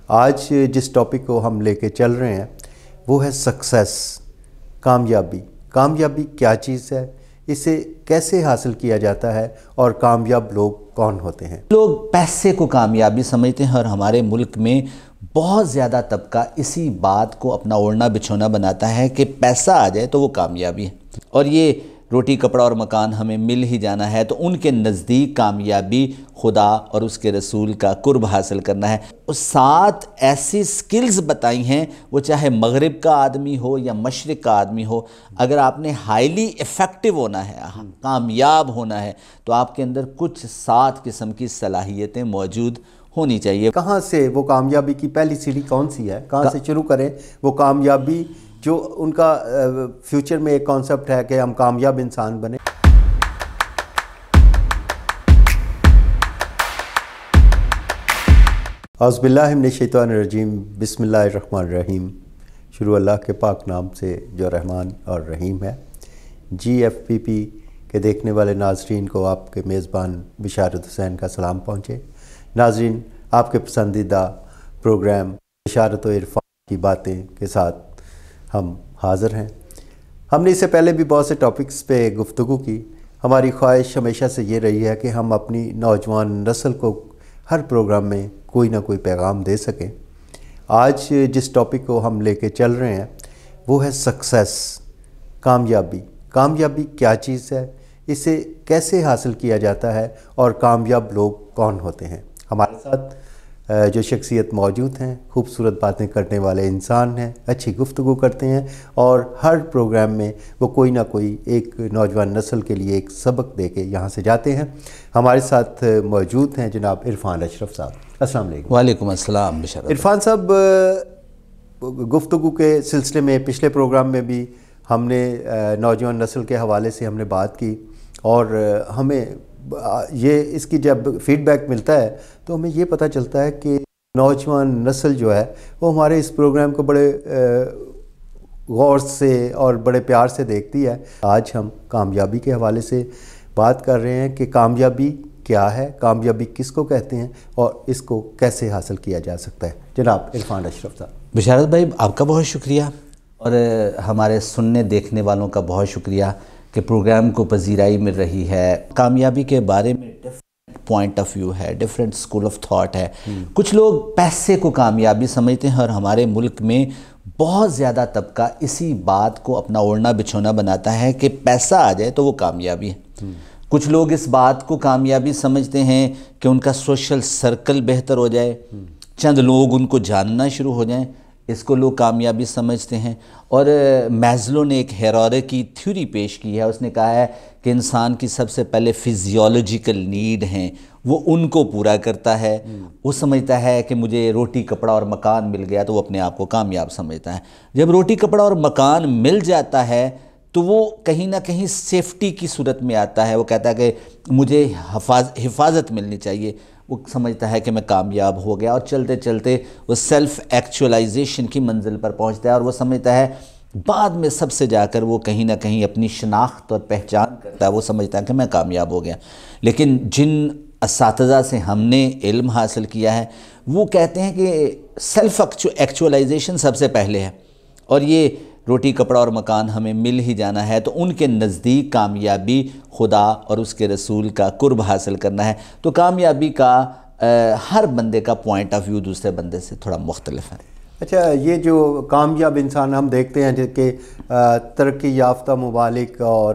آج جس ٹاپک کو ہم لے کے چل رہے ہیں وہ ہے سکسیس، کامیابی۔ کامیابی کیا چیز ہے، اسے کیسے حاصل کیا جاتا ہے اور کامیاب لوگ کون ہوتے ہیں؟ لوگ پیسے کو کامیابی سمجھتے ہیں اور ہمارے ملک میں بہت زیادہ طبقہ اسی بات کو اپنا اوڑھنا بچھونا بناتا ہے کہ پیسہ آ جائے تو وہ کامیابی ہے، اور یہ روٹی کپڑا اور مکان ہمیں مل ہی جانا ہے، تو ان کے نزدیک کامیابی خدا اور اس کے رسول کا قرب حاصل کرنا ہے۔ وہ 7 ایسی سکلز بتائی ہیں، وہ چاہے مغرب کا آدمی ہو یا مشرق کا آدمی ہو، اگر آپ نے ہائیلی ایفیکٹو ہونا ہے، کامیاب ہونا ہے، تو آپ کے اندر کچھ 7 قسم کی صلاحیتیں موجود ہونی چاہیے۔ کہاں سے وہ کامیابی کی پہلی سیڑھی کون سی ہے؟ کہاں سے شروع کریں وہ کامیابی، جو ان کا فیوچر میں ایک کانسیپٹ ہے کہ ہم کامیاب انسان بنیں؟ اعوذ باللہ من الشیطان الرجیم، بسم اللہ الرحمن الرحیم۔ شروع اللہ کے پاک نام سے جو رحمان اور رحیم ہے۔ GFPP کے دیکھنے والے ناظرین کو آپ کے میزبان بشارت حسین کا سلام پہنچے۔ ناظرین، آپ کے پسندیدہ پروگرام بشارت و عرفان کی باتیں کے ساتھ ہم حاضر ہیں۔ ہم نے اس سے پہلے بھی بہت سے ٹاپکس پہ گفتگو کی۔ ہماری خواہش ہمیشہ سے یہ رہی ہے کہ ہم اپنی نوجوان نسل کو ہر پروگرام میں کوئی نہ کوئی پیغام دے سکیں۔ آج جس ٹاپک کو ہم لے کے چل رہے ہیں وہ ہے سکسیس، کامیابی۔ کامیابی کیا چیز ہے، اسے کیسے حاصل کیا جاتا ہے اور کامیاب لوگ کون ہوتے ہیں؟ ہمارے ساتھ جو شخصیت موجود ہیں، خوبصورت باتیں کرنے والے انسان ہیں، اچھی گفتگو کرتے ہیں، اور ہر پروگرام میں وہ کوئی نہ کوئی ایک نوجوان نسل کے لیے ایک سبق دے کے یہاں سے جاتے ہیں۔ ہمارے ساتھ موجود ہیں جناب عرفان اشرف صاحب۔ السلام علیکم۔ وعلیکم السلام بشارت۔ عرفان صاحب، گفتگو کے سلسلے میں پچھلے پروگرام میں بھی ہم نے نوجوان نسل کے حوالے سے ہم نے بات کی، اور ہمیں یہ اس کی جب فیڈ بیک ملتا ہے تو ہمیں یہ پتہ چلتا ہے کہ نوجوان نسل جو ہے وہ ہمارے اس پروگرام کو بڑے غور سے اور بڑے پیار سے دیکھتی ہے۔ آج ہم کامیابی کے حوالے سے بات کر رہے ہیں کہ کامیابی کیا ہے، کامیابی کس کو کہتے ہیں، اور اس کو کیسے حاصل کیا جا سکتا ہے۔ جناب عرفان اشرف صاحب۔ بشارت بھائی، آپ کا بہت شکریہ، اور ہمارے سننے دیکھنے والوں کا بہت شکریہ کہ پروگرام کو پذیرائی مل رہی ہے۔ کامیابی کے بارے میں ڈیفرنٹ پوائنٹ آف ویو ہے، ڈیفرنٹ اسکول آف تھاٹ ہے۔ کچھ لوگ پیسے کو کامیابی سمجھتے ہیں اور ہمارے ملک میں بہت زیادہ طبقہ اسی بات کو اپنا اوڑھنا بچھونا بناتا ہے کہ پیسہ آ جائے تو وہ کامیابی ہے۔ کچھ لوگ اس بات کو کامیابی سمجھتے ہیں کہ ان کا سوشل سرکل بہتر ہو جائے، چند لوگ ان کو جاننا شروع ہو جائیں، اس کو لوگ کامیابی سمجھتے ہیں۔ اور میزلو نے ایک ہیرارکی تھیوری پیش کی ہے۔ اس نے کہا ہے کہ انسان کی سب سے پہلے فزیولوجیکل نیڈ ہیں، وہ ان کو پورا کرتا ہے۔ وہ سمجھتا ہے کہ مجھے روٹی کپڑا اور مکان مل گیا تو وہ اپنے آپ کو کامیاب سمجھتا ہے۔ جب روٹی کپڑا اور مکان مل جاتا ہے تو وہ کہیں نہ کہیں سیفٹی کی صورت میں آتا ہے۔ وہ کہتا ہے کہ مجھے حفاظت ملنی چاہیے، وہ سمجھتا ہے کہ میں کامیاب ہو گیا، اور چلتے چلتے وہ سیلف ایکچولائزیشن کی منزل پر پہنچتا ہے، اور وہ سمجھتا ہے بعد میں سب سے جا کر وہ کہیں نہ کہیں اپنی شناخت اور پہچان کرتا ہے، وہ سمجھتا ہے کہ میں کامیاب ہو گیا۔ لیکن جن اساتذہ سے ہم نے علم حاصل کیا ہے وہ کہتے ہیں کہ سیلف ایکچولائزیشن سب سے پہلے ہے، اور یہ روٹی کپڑا اور مکان ہمیں مل ہی جانا ہے، تو ان کے نزدیک کامیابی خدا اور اس کے رسول کا قرب حاصل کرنا ہے۔ تو کامیابی کا ہر بندے کا پوائنٹ آف ویو دوسرے بندے سے تھوڑا مختلف ہے۔ اچھا، یہ جو کامیاب انسان ہم دیکھتے ہیں کہ ترقی یافتہ ممالک اور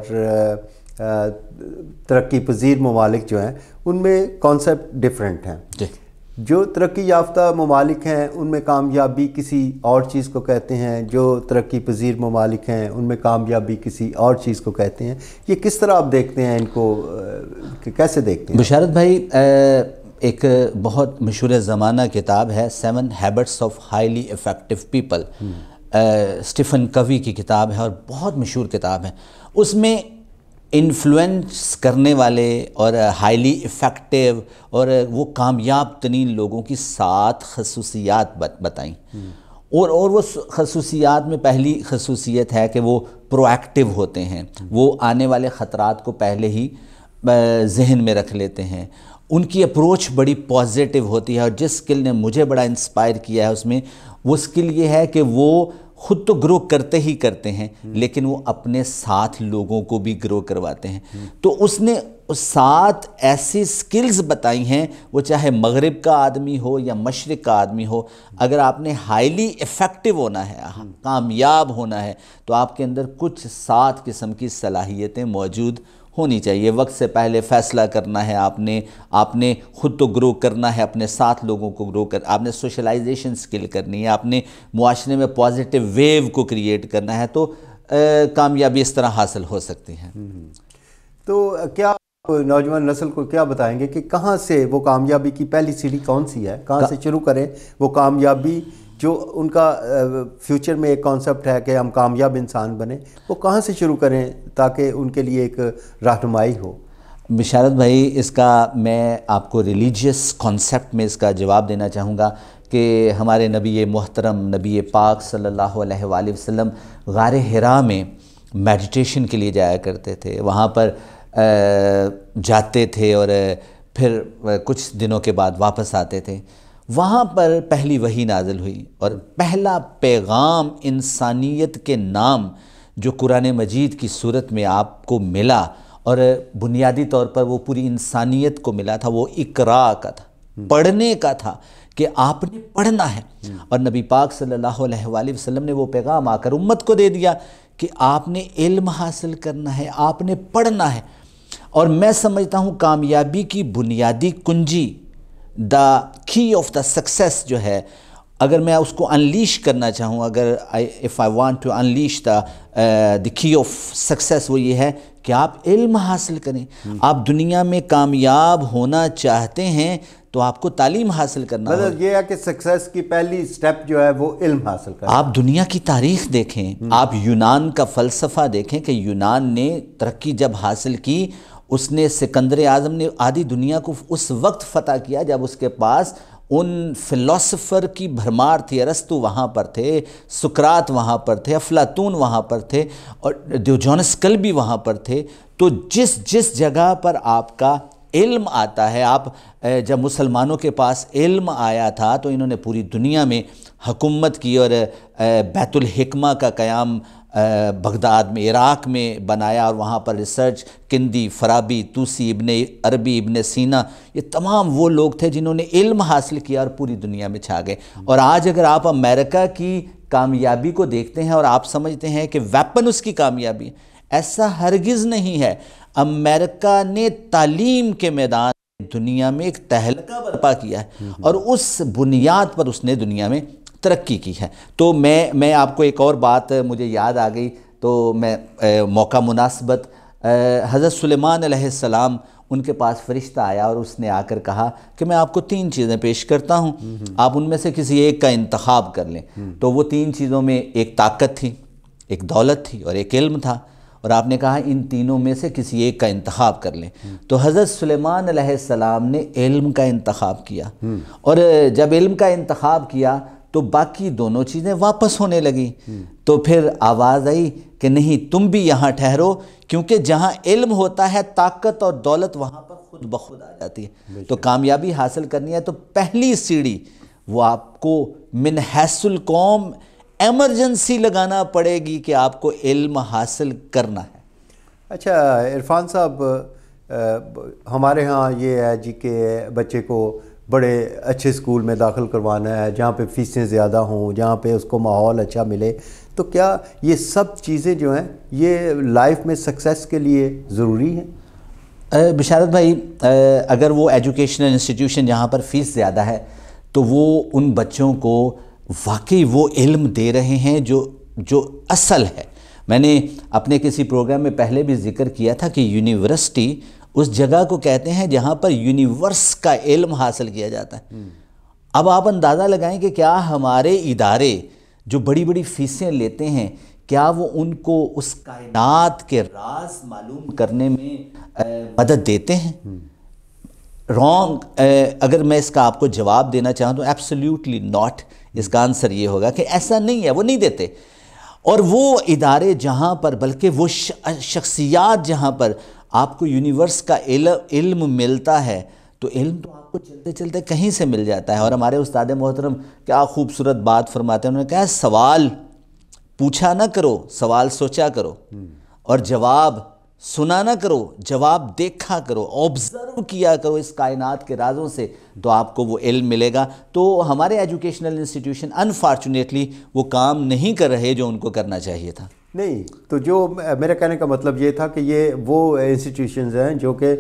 ترقی پذیر ممالک جو ہیں ان میں کانسیپٹ ڈیفرنٹ ہیں۔ جو ترقی یافتہ ممالک ہیں ان میں کامیابی کسی اور چیز کو کہتے ہیں، جو ترقی پذیر ممالک ہیں ان میں کامیابی کسی اور چیز کو کہتے ہیں۔ یہ کس طرح آپ دیکھتے ہیں، ان کو کیسے دیکھتے ہیں؟ بشارت بھائی، ایک بہت مشہور زمانہ کتاب ہے 7 Habits of Highly Effective People، Stephen Covey کی کتاب ہے اور بہت مشہور کتاب ہے۔ اس میں انفلوئنس کرنے والے اور ہائیلی افیکٹو اور وہ کامیاب ترین لوگوں کی 7 خصوصیات بتائیں، اور وہ خصوصیات میں پہلی خصوصیت ہے کہ وہ پرو ایکٹیو ہوتے ہیں، وہ آنے والے خطرات کو پہلے ہی ذہن میں رکھ لیتے ہیں، ان کی اپروچ بڑی پازیٹیو ہوتی ہے، اور جس سکل نے مجھے بڑا انسپائر کیا ہے اس میں، وہ سکل یہ ہے کہ وہ خود تو گرو کرتے ہی کرتے ہیں لیکن وہ اپنے ساتھ لوگوں کو بھی گرو کرواتے ہیں۔ تو اس نے 7 ایسی سکلز بتائی ہیں، وہ چاہے مغرب کا آدمی ہو یا مشرق کا آدمی ہو، اگر آپ نے ہائیلی ایفیکٹو ہونا ہے، کامیاب ہونا ہے، تو آپ کے اندر کچھ 7 قسم کی صلاحیتیں موجود ہونی چاہیے۔ وقت سے پہلے فیصلہ کرنا ہے، آپ نے خود تو گرو کرنا ہے، اپنے ساتھ لوگوں کو گرو آپ نے سوشلائزیشن سکل کرنی ہے، آپ نے معاشرے میں پازیٹیو ویو کو کریٹ کرنا ہے، تو کامیابی اس طرح حاصل ہو سکتی ہے۔ تو کیا نوجوان نسل کو کیا بتائیں گے کہ کہاں سے وہ کامیابی کی پہلی سیڑھی کون سی ہے، کہاں سے شروع کریں وہ کامیابی، جو ان کا فیوچر میں ایک کانسیپٹ ہے کہ ہم کامیاب انسان بنیں، وہ کہاں سے شروع کریں تاکہ ان کے لیے ایک رہنمائی ہو؟ بشارت بھائی، اس کا میں آپ کو ریلیجیس کانسیپٹ میں اس کا جواب دینا چاہوں گا کہ ہمارے نبی محترم نبی پاک صلی اللہ علیہ وآلہ وسلم غار حرا میں میڈیٹیشن کے لیے جایا کرتے تھے، وہاں پر جاتے تھے اور پھر کچھ دنوں کے بعد واپس آتے تھے۔ وہاں پر پہلی وحی نازل ہوئی اور پہلا پیغام انسانیت کے نام جو قرآن مجید کی صورت میں آپ کو ملا، اور بنیادی طور پر وہ پوری انسانیت کو ملا تھا، وہ اقراء کا تھا، پڑھنے کا تھا، کہ آپ نے پڑھنا ہے۔ اور نبی پاک صلی اللہ علیہ وآلہ وسلم نے وہ پیغام آ کر امت کو دے دیا کہ آپ نے علم حاصل کرنا ہے، آپ نے پڑھنا ہے۔ اور میں سمجھتا ہوں کامیابی کی بنیادی کنجی، دا کی آف دا سکسیس جو ہے، اگر میں اس کو انلیش کرنا چاہوں، اگر if I want to unleash the key of success، وہ یہ ہے کہ آپ علم حاصل کریں۔ آپ دنیا میں کامیاب ہونا چاہتے ہیں تو آپ کو تعلیم حاصل کرنا ہوگا۔ مطلب یہ ہے کہ سکسیس کی پہلی سٹیپ جو ہے وہ علم حاصل کرنا۔ آپ دنیا کی تاریخ دیکھیں، آپ یونان کا فلسفہ دیکھیں کہ یونان نے ترقی جب حاصل کی، اس نے سکندر اعظم نے آدھی دنیا کو اس وقت فتح کیا جب اس کے پاس ان فلسفر کی بھرمار تھی۔ ارسطو وہاں پر تھے، سقراط وہاں پر تھے، افلاطون وہاں پر تھے، اور ڈیوجونس کلبی وہاں پر تھے۔ تو جس جگہ پر آپ کا علم آتا ہے، آپ جب مسلمانوں کے پاس علم آیا تھا تو انہوں نے پوری دنیا میں حکومت کی، اور بیت الحکمہ کا قیام بغداد میں، عراق میں بنایا، اور وہاں پر ریسرچ کندی، فرابی، توسی، ابن عربی، ابن سینا، یہ تمام وہ لوگ تھے جنہوں نے علم حاصل کیا اور پوری دنیا میں چھا گئے۔ اور آج اگر آپ امریکہ کی کامیابی کو دیکھتے ہیں اور آپ سمجھتے ہیں کہ ویپن اس کی کامیابی، ایسا ہرگز نہیں ہے۔ امریکہ نے تعلیم کے میدان دنیا میں ایک تہلکہ برپا کیا ہے، اور اس بنیاد پر اس نے دنیا میں ترقی کی ہے۔ تو میں آپ کو ایک اور بات مجھے یاد آ گئی، تو میں موقع مناسبت، حضرت سلیمان علیہ السلام، ان کے پاس فرشتہ آیا اور اس نے آ کر کہا کہ میں آپ کو 3 چیزیں پیش کرتا ہوں، آپ ان میں سے کسی ایک کا انتخاب کر لیں۔ تو وہ 3 چیزوں میں ایک طاقت تھی، ایک دولت تھی، اور ایک علم تھا، اور آپ نے کہا ان تینوں میں سے کسی ایک کا انتخاب کر لیں۔ تو حضرت سلیمان علیہ السلام نے علم کا انتخاب کیا، اور جب علم کا انتخاب کیا تو باقی دونوں چیزیں واپس ہونے لگیں۔ تو پھر آواز آئی کہ نہیں، تم بھی یہاں ٹھہرو، کیونکہ جہاں علم ہوتا ہے طاقت اور دولت وہاں پر خود بخود آ جاتی ہے۔ تو کامیابی حاصل کرنی ہے تو پہلی سیڑھی وہ آپ کو من حیث القوم ایمرجنسی لگانا پڑے گی کہ آپ کو علم حاصل کرنا ہے۔ اچھا عرفان صاحب، ہمارے ہاں یہ ہے جی کہ بچے کو بڑے اچھے اسکول میں داخل کروانا ہے، جہاں پہ فیسیں زیادہ ہوں، جہاں پہ اس کو ماحول اچھا ملے، تو کیا یہ سب چیزیں جو ہیں یہ لائف میں سکسیس کے لیے ضروری ہیں؟ بشارت بھائی، اگر وہ ایجوکیشنل انسٹیٹیوشن جہاں پر فیس زیادہ ہے تو وہ ان بچوں کو واقعی وہ علم دے رہے ہیں جو اصل ہے۔ میں نے اپنے کسی پروگرام میں پہلے بھی ذکر کیا تھا کہ یونیورسٹی اس جگہ کو کہتے ہیں جہاں پر یونیورس کا علم حاصل کیا جاتا ہے۔ اب آپ اندازہ لگائیں کہ کیا ہمارے ادارے جو بڑی بڑی فیسیں لیتے ہیں، کیا وہ ان کو اس کائنات کے راز معلوم کرنے میں مدد دیتے ہیں؟ رانگ، اگر میں اس کا آپ کو جواب دینا چاہوں تو ایبسلیوٹلی ناٹ، اس کا آنسر یہ ہوگا کہ ایسا نہیں ہے، وہ نہیں دیتے۔ اور وہ ادارے جہاں پر، بلکہ وہ شخصیات جہاں پر آپ کو یونیورس کا علم ملتا ہے تو علم تو آپ کو چلتے چلتے کہیں سے مل جاتا ہے. اور ہمارے استاد محترم کیا خوبصورت بات فرماتے ہیں, انہوں نے کہا سوال پوچھا نہ کرو, سوال سوچا کرو, اور جواب سنا نہ کرو, جواب دیکھا کرو, آبزرو کیا کرو اس کائنات کے رازوں سے, تو آپ کو وہ علم ملے گا. تو ہمارے ایجوکیشنل انسٹیٹیوشن انفارچونیٹلی وہ کام نہیں کر رہے جو ان کو کرنا چاہیے تھا. نہیں, تو جو میرے کہنے کا مطلب یہ تھا کہ یہ وہ انسٹیٹیوشنز ہیں جو کہ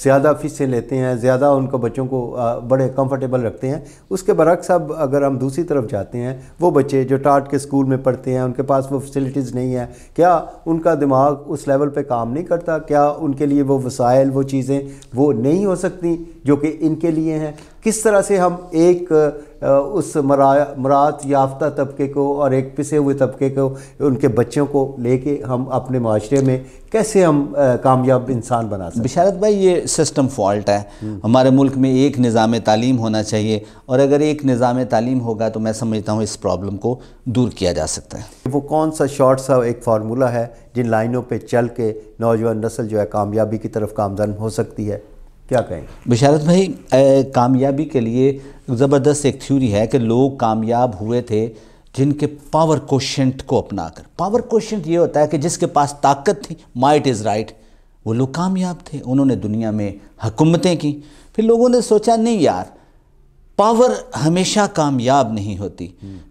زیادہ فیسیں لیتے ہیں, زیادہ ان کو بچوں کو بڑے کمفرٹیبل رکھتے ہیں. اس کے برعکس اب اگر ہم دوسری طرف جاتے ہیں, وہ بچے جو ٹاٹ کے اسکول میں پڑھتے ہیں, ان کے پاس وہ فیسلٹیز نہیں ہیں, کیا ان کا دماغ اس لیول پہ کام نہیں کرتا؟ کیا ان کے لیے وہ وسائل, وہ چیزیں وہ نہیں ہو سکتی جو کہ ان کے لیے ہیں؟ کس طرح سے ہم ایک اس مراعات یافتہ طبقے کو اور ایک پسے ہوئے طبقے کو, ان کے بچوں کو لے کے ہم اپنے معاشرے میں کیسے ہم کامیاب انسان بنا سکتے ہیں؟ بشارت بھائی, یہ سسٹم فالٹ ہے. ہمارے ملک میں ایک نظام تعلیم ہونا چاہیے, اور اگر ایک نظام تعلیم ہوگا تو میں سمجھتا ہوں اس پرابلم کو دور کیا جا سکتا ہے. وہ کون سا شارٹ سا ایک فارمولہ ہے جن لائنوں پہ چل کے نوجوان نسل جو ہے کامیابی کی طرف گامزن ہو سکتی ہے؟ کیا کہیں بشارت بھائی؟ کامیابی کے لیے زبردست ایک تھیوری ہے کہ لوگ کامیاب ہوئے تھے جن کے پاور کوشنٹ کو اپنا کر. پاور کوشنٹ یہ ہوتا ہے کہ جس کے پاس طاقت تھی, مائٹ از رائٹ, وہ لوگ کامیاب تھے, انہوں نے دنیا میں حکومتیں کی. پھر لوگوں نے سوچا نہیں یار, پاور ہمیشہ کامیاب نہیں ہوتی.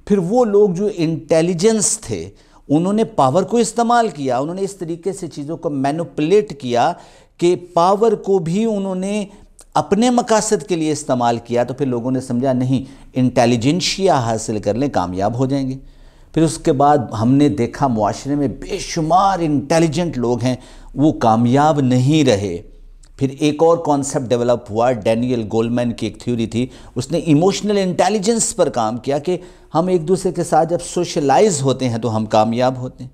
پھر وہ لوگ جو انٹیلیجنس تھے انہوں نے پاور کو استعمال کیا, انہوں نے اس طریقے سے چیزوں کو مینوپولیٹ کیا کہ پاور کو بھی انہوں نے اپنے مقاصد کے لیے استعمال کیا. تو پھر لوگوں نے سمجھا نہیں, انٹیلیجنشیا حاصل کر لیں کامیاب ہو جائیں گے. پھر اس کے بعد ہم نے دیکھا معاشرے میں بے شمار انٹیلیجنٹ لوگ ہیں, وہ کامیاب نہیں رہے. پھر ایک اور کانسیپٹ ڈیولپ ہوا, ڈینیل گولمین کی ایک تھیوری تھی, اس نے ایموشنل انٹیلیجنس پر کام کیا کہ ہم ایک دوسرے کے ساتھ جب سوشلائز ہوتے ہیں تو ہم کامیاب ہوتے ہیں.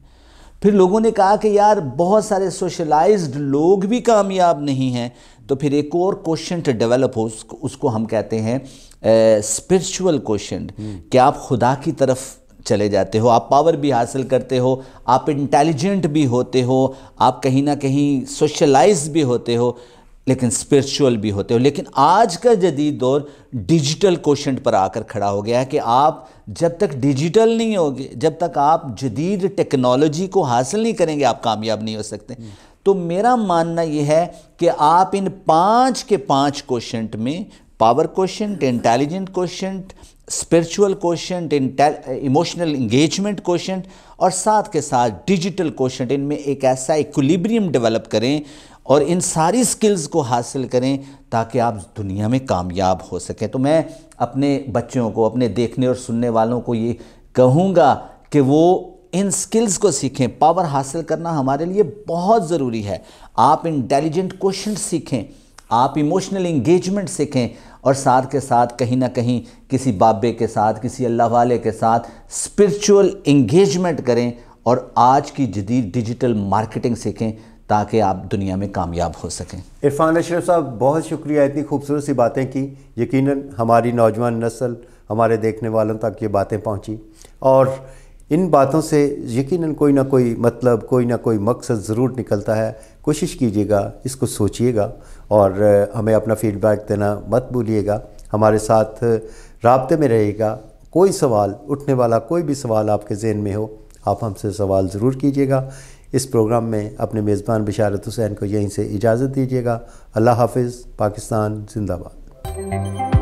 پھر لوگوں نے کہا کہ یار بہت سارے سوشلائزڈ لوگ بھی کامیاب نہیں ہیں, تو پھر ایک اور کوشنٹ ڈیولپ ہو, اس کو ہم کہتے ہیں اسپرچول کوشنٹ, کہ آپ خدا کی طرف چلے جاتے ہو, آپ پاور بھی حاصل کرتے ہو, آپ انٹیلیجنٹ بھی ہوتے ہو, آپ کہیں نہ کہیں سوشلائز بھی ہوتے ہو, لیکن اسپرچول بھی ہوتے ہو. لیکن آج کا جدید دور ڈیجیٹل کوشنٹ پر آ کر کھڑا ہو گیا ہے کہ آپ جب تک ڈیجیٹل نہیں ہوگے, جب تک آپ جدید ٹیکنالوجی کو حاصل نہیں کریں گے, آپ کامیاب نہیں ہو سکتے. تو میرا ماننا یہ ہے کہ آپ ان 5 کے 5 کوشنٹ میں, power quotient, intelligent quotient, spiritual quotient, emotional engagement quotient, اور ساتھ کے ساتھ ڈیجیٹل کوشنٹ, ان میں ایک ایسا ایکولیبریم ڈیولپ کریں اور ان ساری سکلز کو حاصل کریں تاکہ آپ دنیا میں کامیاب ہو سکیں. تو میں اپنے بچوں کو, اپنے دیکھنے اور سننے والوں کو یہ کہوں گا کہ وہ ان سکلز کو سیکھیں. پاور حاصل کرنا ہمارے لیے بہت ضروری ہے. آپ انٹیلیجنٹ کوشنٹ سیکھیں, آپ ایموشنل انگیجمنٹ سیکھیں, اور ساتھ کے ساتھ کہیں نہ کہیں کسی بابے کے ساتھ, کسی اللہ والے کے ساتھ اسپرچول انگیجمنٹ کریں, اور آج کی جدید ڈیجیٹل مارکیٹنگ سیکھیں تاکہ آپ دنیا میں کامیاب ہو سکیں. عرفان اشرف صاحب, بہت شکریہ, اتنی خوبصورت سی باتیں کی. یقیناً ہماری نوجوان نسل, ہمارے دیکھنے والوں تک یہ باتیں پہنچی, اور ان باتوں سے یقیناً کوئی نہ کوئی مطلب, کوئی نہ کوئی مقصد ضرور نکلتا ہے. کوشش کیجیے گا, اس کو سوچیے گا, اور ہمیں اپنا فیڈ بیک دینا مت بھولیے گا. ہمارے ساتھ رابطے میں رہے گا. کوئی سوال اٹھنے والا, کوئی بھی سوال آپ کے ذہن میں ہو, آپ ہم سے سوال ضرور کیجیے گا. اس پروگرام میں اپنے میزبان بشارت حسین کو یہیں سے اجازت دیجیے گا. اللہ حافظ. پاکستان زندہ باد.